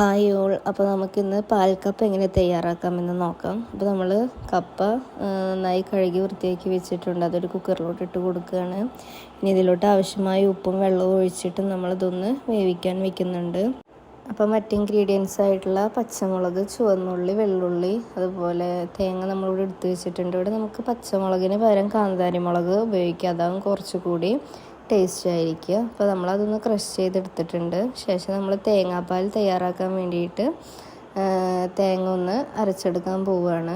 Hi all. അപ്പോൾ നമുക്കിന്ന് പാൽക്കപ്പ എങ്ങനെ തയ്യാറാക്കാമെന്ന് നോക്കാം. അപ്പോൾ നമ്മൾ കപ്പ നന്നായി കഴുകി വൃത്തിയാക്കി വെച്ചിട്ടുണ്ട്. അതൊരു കുക്കറിലോട്ട് ഇട്ട് കൊടുക്കുകയാണ്. ഇനി ഇതിലോട്ട് ആവശ്യമായ ഉപ്പും വെള്ളവും ഒഴിച്ചിട്ട് നമ്മളിതൊന്ന് വേവിക്കാൻ വെക്കുന്നുണ്ട്. അപ്പോൾ മറ്റ് ഇൻഗ്രീഡിയൻസ് ആയിട്ടുള്ള പച്ചമുളക്, ചുവന്നുള്ളി, വെള്ളുള്ളി, അതുപോലെ തേങ്ങ നമ്മളിവിടെ എടുത്ത് വെച്ചിട്ടുണ്ട്. ഇവിടെ നമുക്ക് പച്ചമുളകിന് പകരം കാന്താരി മുളക് ഉപയോഗിക്കാം, അതാകും കുറച്ചുകൂടി ടേസ്റ്റ് ആയിരിക്കുക. അപ്പോൾ നമ്മളതൊന്ന് ക്രഷ് ചെയ്തെടുത്തിട്ടുണ്ട്. ശേഷം നമ്മൾ തേങ്ങാപ്പാൽ തയ്യാറാക്കാൻ വേണ്ടിയിട്ട് തേങ്ങ ഒന്ന് അരച്ചെടുക്കാൻ പോവുകയാണ്.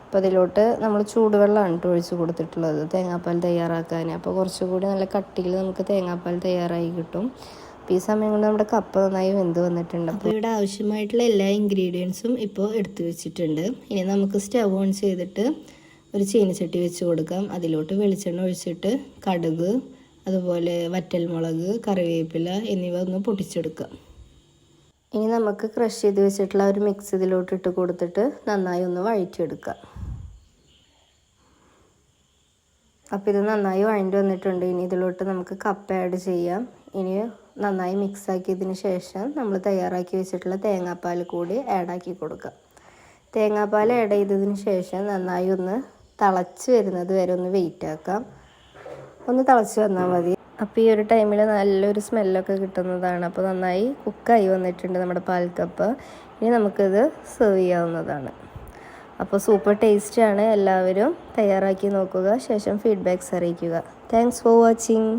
അപ്പോൾ അതിലോട്ട് നമ്മൾ ചൂടുവെള്ളമാണ് ഒഴിച്ച് കൊടുത്തിട്ടുള്ളത് തേങ്ങാപ്പാൽ തയ്യാറാക്കാൻ. അപ്പോൾ കുറച്ചുകൂടി നല്ല കട്ടിയിൽ നമുക്ക് തേങ്ങാപ്പാൽ തയ്യാറായി കിട്ടും. അപ്പോൾ ഈ സമയം കൊണ്ട് നമ്മുടെ കപ്പ നന്നായി വെന്ത് വന്നിട്ടുണ്ട്. അപ്പോൾ ഇവിടെ ആവശ്യമായിട്ടുള്ള എല്ലാ ഇൻഗ്രീഡിയൻസും ഇപ്പോൾ എടുത്തു വെച്ചിട്ടുണ്ട്. ഇനി നമുക്ക് സ്റ്റവ് ഓൺ ചെയ്തിട്ട് ഒരു ചീനച്ചട്ടി വെച്ച് കൊടുക്കാം. അതിലോട്ട് വെളിച്ചെണ്ണ ഒഴിച്ചിട്ട് കടുക്, അതുപോലെ വറ്റൽമുളക്, കറിവേപ്പില എന്നിവ ഒന്ന് പൊട്ടിച്ചെടുക്കാം. ഇനി നമുക്ക് ക്രഷ് ചെയ്ത് വെച്ചിട്ടുള്ള ഒരു മിക്സ് ഇതിലോട്ട് ഇട്ട് കൊടുത്തിട്ട് നന്നായി ഒന്ന് വഴറ്റിയെടുക്കാം. അപ്പോൾ ഇത് നന്നായി വഴണ്ടി വന്നിട്ടുണ്ട്. ഇനി ഇതിലോട്ട് നമുക്ക് കപ്പ ആഡ് ചെയ്യാം. ഇനി നന്നായി മിക്സാക്കിയതിന് ശേഷം നമ്മൾ തയ്യാറാക്കി വെച്ചിട്ടുള്ള തേങ്ങാപ്പാൽ കൂടി ആഡാക്കി കൊടുക്കാം. തേങ്ങാപ്പാൽ ആഡ് ചെയ്തതിന് ശേഷം നന്നായി ഒന്ന് തിളച്ച് വരുന്നത് വരെ ഒന്ന് വെയിറ്റ് ആക്കാം. ഒന്ന് തിളച്ച് വന്നാൽ മതി. അപ്പോൾ ഈ ഒരു ടൈമിൽ നല്ലൊരു സ്മെല്ലൊക്കെ കിട്ടുന്നതാണ്. അപ്പോൾ നന്നായി കുക്കായി വന്നിട്ടുണ്ട് നമ്മുടെ പാൽക്കപ്പ. ഇനി നമുക്കിത് സെർവ് ചെയ്യാവുന്നതാണ്. അപ്പോൾ സൂപ്പർ ടേസ്റ്റാണ്. എല്ലാവരും തയ്യാറാക്കി നോക്കുക. ശേഷം ഫീഡ്ബാക്ക്സ് അറിയിക്കുക. Thanks for watching.